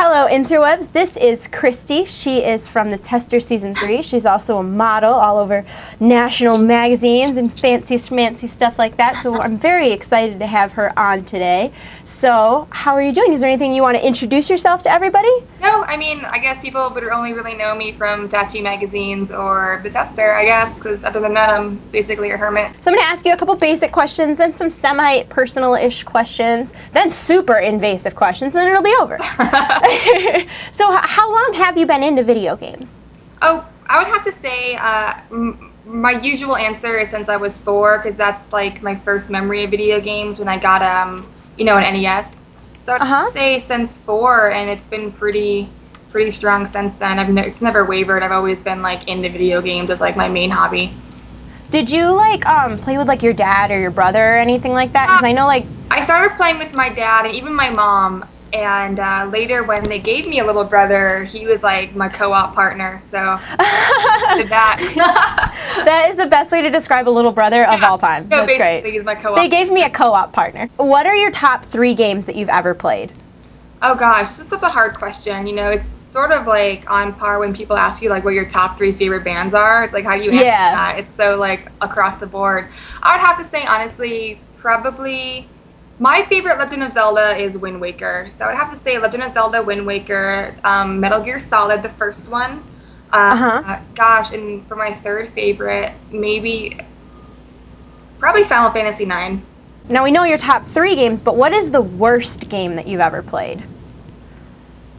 Hello, interwebs. This is Krysti. She is from the Tester Season 3. She's also a model all over national magazines and fancy schmancy stuff like that. So I'm very excited to have her on today. So how are you doing? Is there anything you want to introduce yourself to everybody? No, I mean, I guess people would only really know me from Tattoo magazines or the Tester, I guess, because other than that, I'm basically a hermit. So I'm going to ask you a couple basic questions, then some semi-personal-ish questions, then super invasive questions, and then it'll be over. So how long have you been into video games? Oh, I would have to say my usual answer is since I was 4, because that's like my first memory of video games when I got an NES. So I'd have to say since 4, and it's been pretty strong since then. It's never wavered. I've always been like into video games as like my main hobby. Did you like play with like your dad or your brother or anything like that? Because I know like I started playing with my dad and even my mom. And later when they gave me a little brother, he was like my co-op partner, so I did that. That is the best way to describe a little brother of all time. No, That's basically great. he's my co-op. They gave me a co-op partner. What are your top 3 games that you've ever played? Oh gosh, this is such a hard question. You know, it's sort of like on par when people ask you like what your top 3 favorite bands are. It's like, how do you answer that? It's so like across the board. I would have to say, honestly, probably my favorite Legend of Zelda is Wind Waker. So I would have to say Legend of Zelda, Wind Waker, Metal Gear Solid, the first one. Gosh, and for my third favorite, probably Final Fantasy IX. Now we know your top 3 games, but what is the worst game that you've ever played?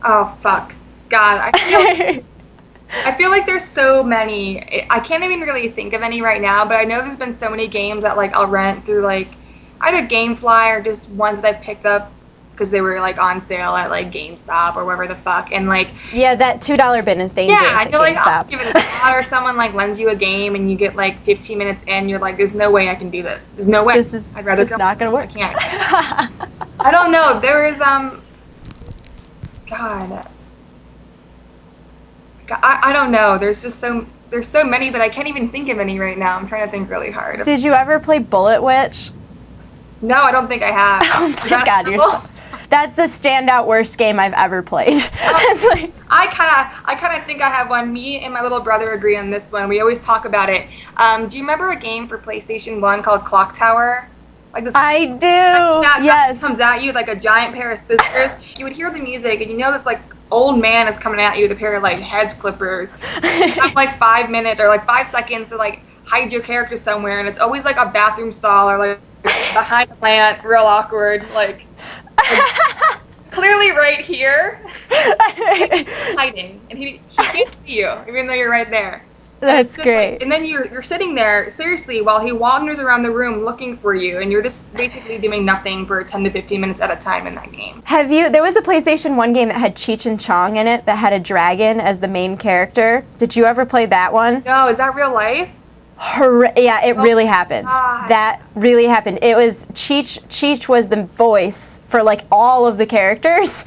Oh, fuck. God, I feel like there's so many. I can't even really think of any right now, but I know there's been so many games that like I'll rent through like either GameFly or just ones that I picked up because they were like on sale at like GameStop or wherever the fuck, and like that $2 bin is dangerous. Yeah, I feel like I'll give it a shot, or someone like lends you a game and you get like 15 minutes in, you're like, there's no way I can do this. There's no way. I'd rather just not gonna work. I can't. I don't know. There is God, I don't know. There's so many, but I can't even think of any right now. I'm trying to think really hard. Did you ever play Bullet Witch? No, I don't think I have. Oh my God, that's the standout worst game I've ever played. I kind of think I have one. Me and my little brother agree on this one. We always talk about it. Do you remember a game for PlayStation 1 called Clock Tower? Like this. I do. Yes. Comes at you like a giant pair of scissors. You would hear the music, and you know this like old man is coming at you with a pair of like hedge clippers. You have like 5 minutes or like 5 seconds to like hide your character somewhere, and it's always like a bathroom stall or like behind a plant, real awkward, like clearly right here, hiding, and he can't see you, even though you're right there. That's great. Like, and then you're sitting there seriously while he wanders around the room looking for you, and you're just basically doing nothing for 10 to 15 minutes at a time in that game. There was a PlayStation 1 game that had Cheech and Chong in it that had a dragon as the main character. Did you ever play that one? No, is that real life? Yeah, it really happened. God. That really happened. It was Cheech was the voice for like all of the characters,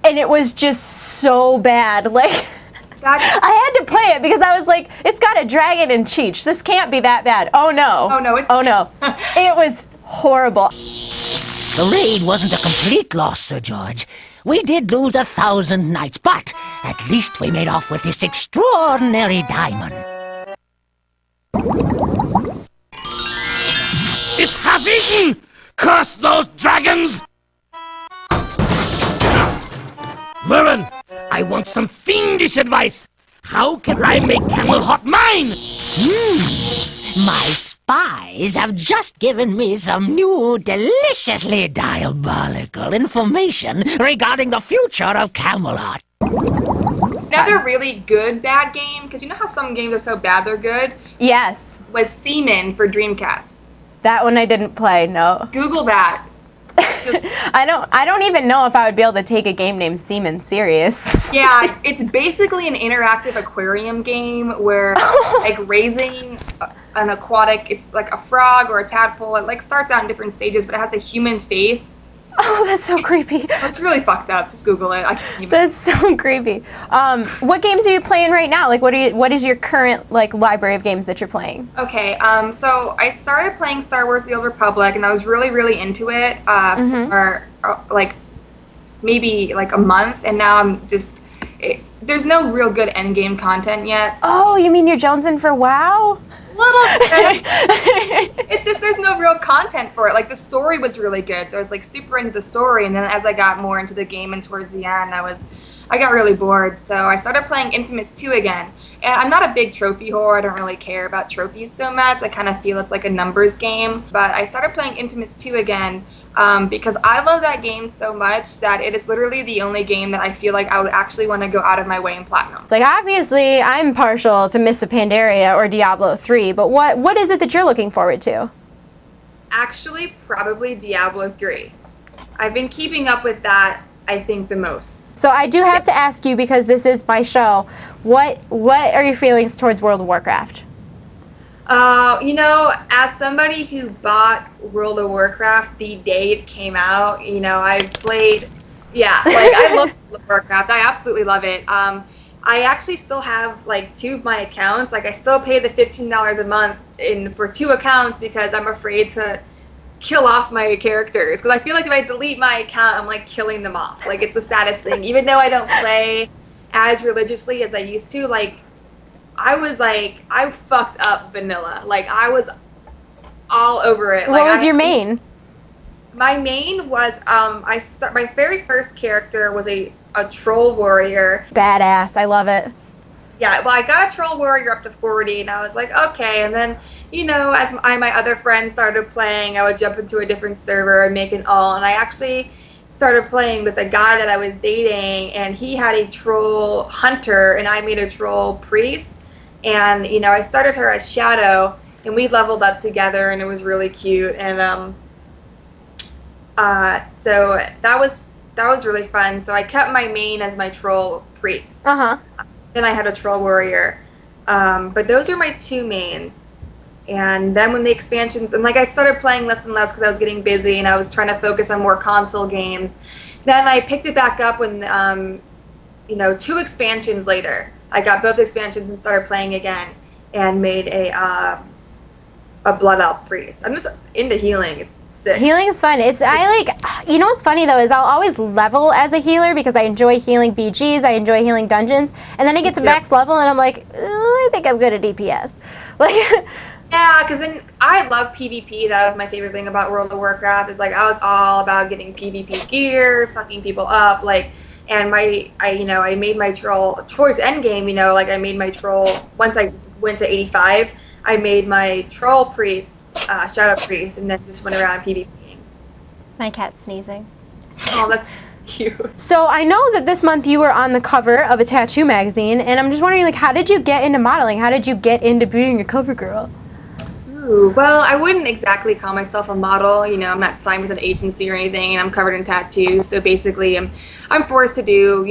and it was just so bad. Like, I had to play it because I was like, it's got a dragon and Cheech. This can't be that bad. Oh no. Oh no. Oh no. It was horrible. The raid wasn't a complete loss, Sir George. We did lose 1,000 knights, but at least we made off with this extraordinary diamond. It's half-eaten! Curse those dragons! Merlin, I want some fiendish advice. How can I make Camel Hot mine? My spies have just given me some new, deliciously diabolical information regarding the future of Camelot. Another really good bad game, because you know how some games are so bad they're good? Yes. Was Seaman for Dreamcast. That one I didn't play, no. Google that. I don't even know if I would be able to take a game named Seaman serious. Yeah, it's basically an interactive aquarium game where like raising an aquatic, it's like a frog or a tadpole. It like starts out in different stages, but it has a human face. Oh, that's so creepy. It's really fucked up. Just Google it. I can't even. That's so creepy. What games are you playing right now? Like, what is your current like library of games that you're playing? Okay, so I started playing Star Wars: The Old Republic, and I was really, really into it. For like maybe like a month, and now I'm just there's no real good end game content yet. Oh, you mean you're jonesing for WoW? Little bit. It's just there's no real content for it. Like the story was really good, so I was like super into the story, and then as I got more into the game and towards the end, I got really bored. So I started playing Infamous 2 again. And I'm not a big trophy whore. I don't really care about trophies so much. I kind of feel it's like a numbers game. But I started playing Infamous 2 again because I love that game so much that it is literally the only game that I feel like I would actually want to go out of my way and platinum. Like, obviously, I'm partial to Mists of Pandaria or Diablo 3, but what is it that you're looking forward to? Actually, probably Diablo 3. I've been keeping up with that, I think, the most. So I do have to ask you, because this is my show, what are your feelings towards World of Warcraft? You know, as somebody who bought World of Warcraft the day it came out, I've played, like, I love World of Warcraft. I absolutely love it. I actually still have, like, 2 of my accounts. Like, I still pay the $15 a month for 2 accounts because I'm afraid to kill off my characters. Because I feel like if I delete my account, I'm, like, killing them off. Like, it's the saddest thing. Even though I don't play as religiously as I used to, like, I fucked up vanilla. Like, I was all over it. What was your main? My main was, my very first character was a troll warrior. Badass. I love it. Yeah, well, I got a troll warrior up to 40, and I was like, okay. And then, as my other friends started playing, I would jump into a different server and make an all. And I actually started playing with a guy that I was dating, and he had a troll hunter, and I made a troll priest. And, I started her as Shadow, and we leveled up together, and it was really cute. And so that was really fun. So I kept my main as my troll priest. Uh-huh. Then I had a troll warrior. But those are my 2 mains. And then when the expansions, and like I started playing less and less because I was getting busy and I was trying to focus on more console games. Then I picked it back up when, 2 expansions later. I got both expansions and started playing again and made a Blood Elf priest. I'm just into healing. It's sick. Healing is fun. What's funny though is I'll always level as a healer because I enjoy healing BGs, I enjoy healing dungeons, and then I get to max level and I'm like, I think I'm good at DPS. Like, yeah, because then I love PvP. That was my favorite thing about World of Warcraft. Is like I was all about getting PvP gear, fucking people up, like. And I made my troll towards endgame. I made my troll once I went to 85. I made my troll priest, shadow priest, and then just went around PvPing. My cat's sneezing. Oh, that's cute. So I know that this month you were on the cover of a tattoo magazine, and I'm just wondering, like, how did you get into modeling? How did you get into being a cover girl? Ooh, well, I wouldn't exactly call myself a model. I'm not signed with an agency or anything, and I'm covered in tattoos. So basically, I'm forced to do,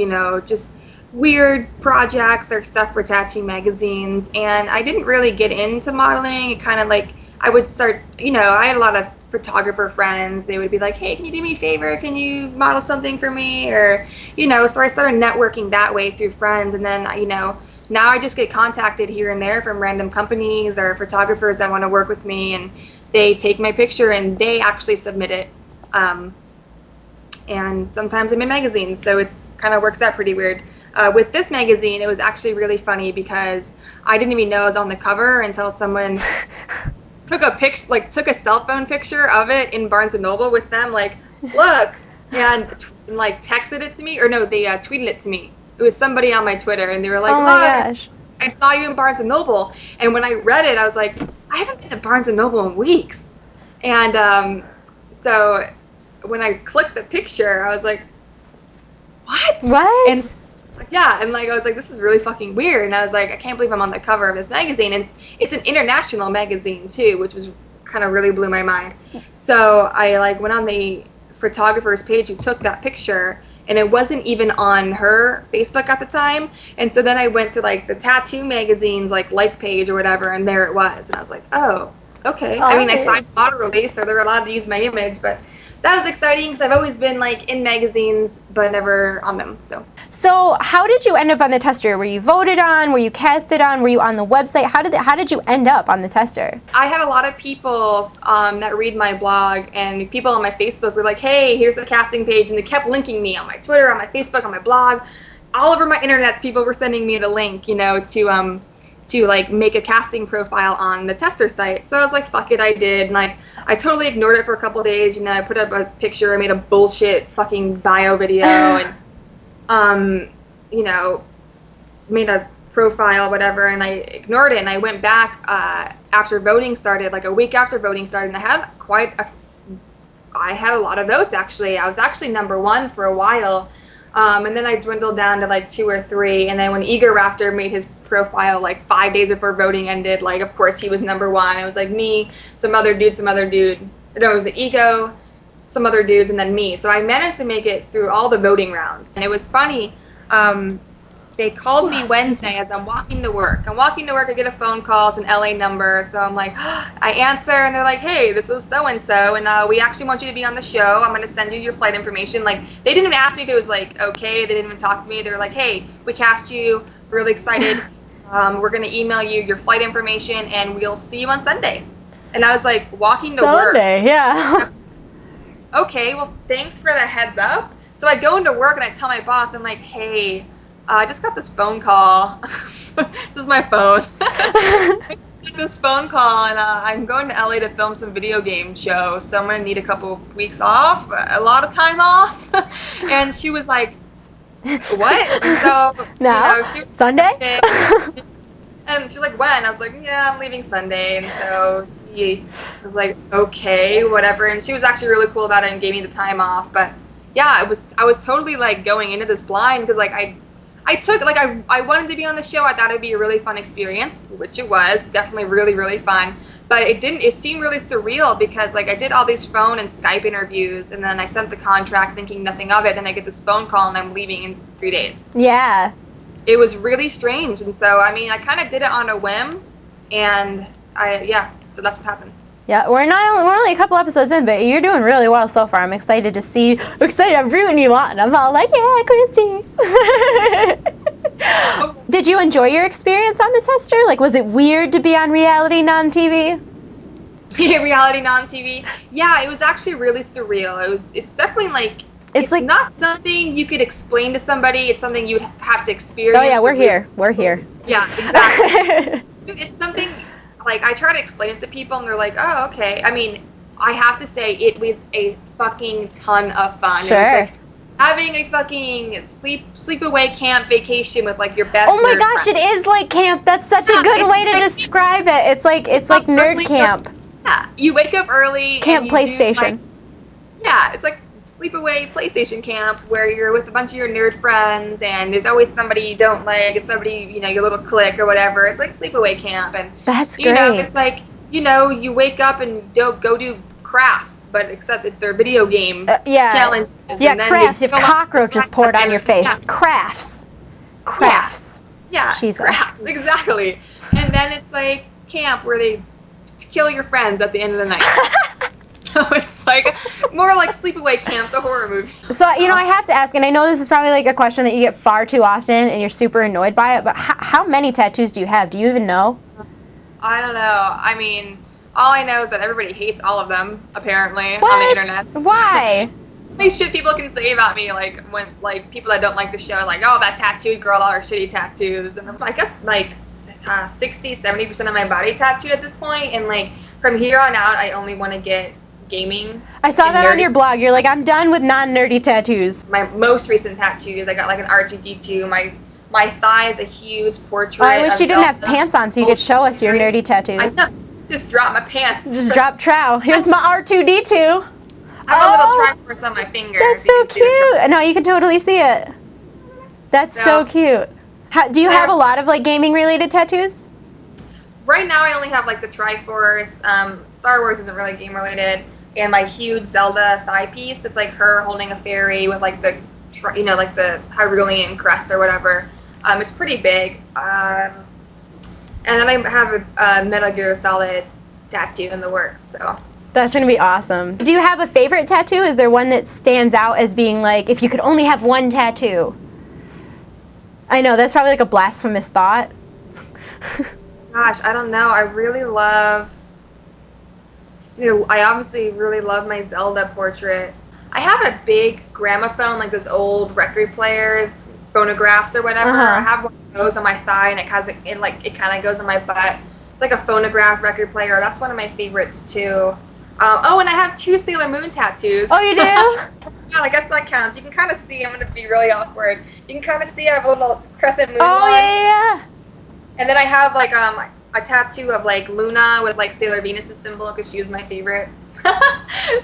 just weird projects or stuff for tattoo magazines. And I didn't really get into modeling. It kind of like I would start, I had a lot of photographer friends. They would be like, hey, can you do me a favor? Can you model something for me? Or, so I started networking that way through friends. And then, now I just get contacted here and there from random companies or photographers that want to work with me, and they take my picture and they actually submit it. And sometimes I'm in magazines, so it's kind of works out pretty weird. With this magazine, it was actually really funny because I didn't even know I was on the cover until someone took a cell phone picture of it in Barnes & Noble with them, like, look, and texted it to me, or no, they tweeted it to me. It was somebody on my Twitter, and they were like, oh my gosh, I saw you in Barnes & Noble. And when I read it, I was like, I haven't been to Barnes & Noble in weeks. And so when I clicked the picture, I was like, what? And yeah, and I was like, this is really fucking weird. And I was like, I can't believe I'm on the cover of this magazine. And it's an international magazine too, which was kind of really blew my mind. So I went on the photographer's page who took that picture, and it wasn't even on her Facebook at the time. And so then I went to the tattoo magazine's like page or whatever, and there it was. And I was like, oh, okay. I mean, I signed a model release, so they're allowed to use my image, but that was exciting because I've always been like in magazines, but never on them. So how did you end up on the tester? Were you voted on? Were you casted on? Were you on the website? How did you end up on the tester? I had a lot of people that read my blog, and people on my Facebook were like, hey, here's the casting page, and they kept linking me on my Twitter, on my Facebook, on my blog. All over my internets, people were sending me the link, to like make a casting profile on the tester site. So I was like, fuck it, I did. And I totally ignored it for a couple of days. I put up a picture, I made a bullshit fucking bio video, and made a profile, whatever, and I ignored it, and I went back after voting started, like a week after voting started, and I had a lot of votes, actually. I was actually #1 for a while, and then I dwindled down to like 2 or 3, and then when Eager Raptor made his profile like 5 days before voting ended, like, of course he was #1. It was like me, some other dude. No, it was the Ego, some other dudes, and then me. So I managed to make it through all the voting rounds. And it was funny. They called me Wednesday as I'm walking to work. I get a phone call. It's an LA number. So I'm like, I answer, and they're like, hey, this is so-and-so, and we actually want you to be on the show. I'm going to send you your flight information. Like, they didn't even ask me if it was, like, okay. They didn't even talk to me. They were like, hey, we cast you. Really excited. We're going to email you your flight information, and we'll see you on Sunday. And I was like, walking to work. Sunday, yeah. Okay, well, thanks for the heads up. So I go into work and I tell my boss, I'm like, hey, I just got this phone call. This is my phone. I got this phone call, and I'm going to LA to film some video game show, so I'm going to need a couple weeks off, a lot of time off. And she was like, what? And so, no, she Sunday? And she's like, when? I was like, yeah, I'm leaving Sunday. And so she was like, okay, whatever. And she was actually really cool about it and gave me the time off. But yeah, I was totally like going into this blind because like I wanted to be on the show. I thought it'd be a really fun experience, which it was definitely really, really fun. But it seemed really surreal because like I did all these phone and Skype interviews, and then I sent the contract thinking nothing of it. Then I get this phone call and I'm leaving in 3 days. Yeah. It was really strange, and so I mean, I kind of did it on a whim, and so that's what happened. Yeah, we're only a couple episodes in, but you're doing really well so far. I'm excited to see. I'm excited. I'm rooting you on. I'm all like, yeah, Krysti. Did you enjoy your experience on the tester? Like, was it weird to be on reality non-TV? Reality non-TV? Yeah, it was actually really surreal. It's definitely like. It's like not something you could explain to somebody. It's something you would have to experience. Oh yeah, we're here. We're here. Yeah, exactly. It's something like I try to explain it to people, and they're like, "Oh, okay." I mean, I have to say it was a fucking ton of fun. Sure. It was like having a fucking sleepaway camp vacation with like your best. Oh my gosh, it is like camp. That's such a good way to describe it. It's like nerd camp. Yeah, you wake up early. Camp PlayStation. It's like sleepaway PlayStation camp where you're with a bunch of your nerd friends, and there's always somebody you don't like, it's somebody, your little clique or whatever. It's like sleepaway camp, and that's great. It's like, you wake up and go do crafts, but except that they're video game challenges. Yeah, crafts. You have cockroaches poured on your face. Yeah. Crafts. Yeah, Jesus. Crafts, exactly. And then it's like camp where they kill your friends at the end of the night. So it's like more like Sleepaway Camp, the horror movie. So, I have to ask, and I know this is probably like a question that you get far too often and you're super annoyed by it, but how many tattoos do you have? Do you even know? I don't know. I mean, all I know is that everybody hates all of them, apparently, what? On the internet. Why? These shit people can say about me, like, when, like, people that don't like the show are like, oh, that tattooed girl, all her shitty tattoos. And I guess, like, 60, 70% of my body tattooed at this point, and, like, from here on out, I only want to get gaming. I saw that on your blog. You're like, I'm done with non-nerdy tattoos. My most recent tattoos, I got like an R2-D2. My thigh is a huge portrait. Oh, I wish you didn't have pants on so you could show us your nerdy tattoos. I just dropped my pants. Just drop trow. Here's my R2-D2. I have a little triforce on my finger. That's so cute. No, you can totally see it. That's so cute. Do you have a lot of like gaming related tattoos? Right now I only have like the Triforce. Star Wars isn't really game related. And my huge Zelda thigh piece, it's like her holding a fairy with like the, like the Hyrulean crest or whatever. It's pretty big. And then I have a Metal Gear Solid tattoo in the works. So That's going to be awesome. Do you have a favorite tattoo? Is there one that stands out as being like, if you could only have one tattoo? I know, that's probably like a blasphemous thought. Gosh, I don't know. I really love, I obviously really love my Zelda portrait. I have a big gramophone, like those old record players, phonographs or whatever. I have one of those on my thigh, and it kind of goes on my butt. It's like a phonograph record player. That's one of my favorites too. And I have 2 Sailor Moon tattoos. Oh, you do? Yeah, I guess that counts. You can kind of see. I'm going to be really awkward. You can kind of see I have a little crescent moon line. Yeah. And then I have like a tattoo of like Luna with like Sailor Venus' symbol because she was my favorite.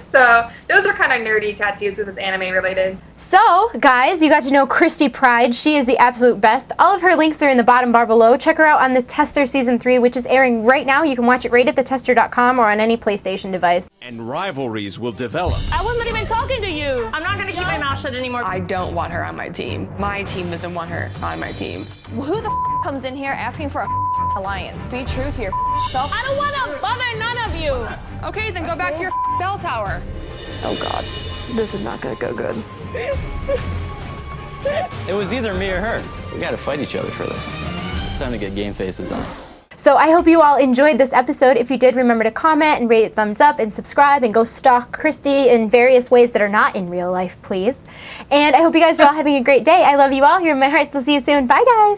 So those are kind of nerdy tattoos because it's anime related. So, guys, you got to know Krysti Pryde. She is the absolute best. All of her links are in the bottom bar below. Check her out on The Tester Season 3, which is airing right now. You can watch it right at thetester.com or on any PlayStation device. And rivalries will develop. I wasn't even talking to you. I'm not going to keep my mouth shut anymore. I don't want her on my team. My team doesn't want her on my team. Who the comes in here asking for a alliance? Be true to yourself. I don't want to bother none of you. Okay, then go back to your bell tower. Oh God, this is not gonna go good. It was either me or her. We gotta fight each other for this. It's time to get game faces on. So I hope you all enjoyed this episode. If you did, remember to comment and rate it thumbs up and subscribe and go stalk Krysti in various ways that are not in real life, please. And I hope you guys are all having a great day. I love you all. You're in my hearts. We'll see you soon. Bye, guys.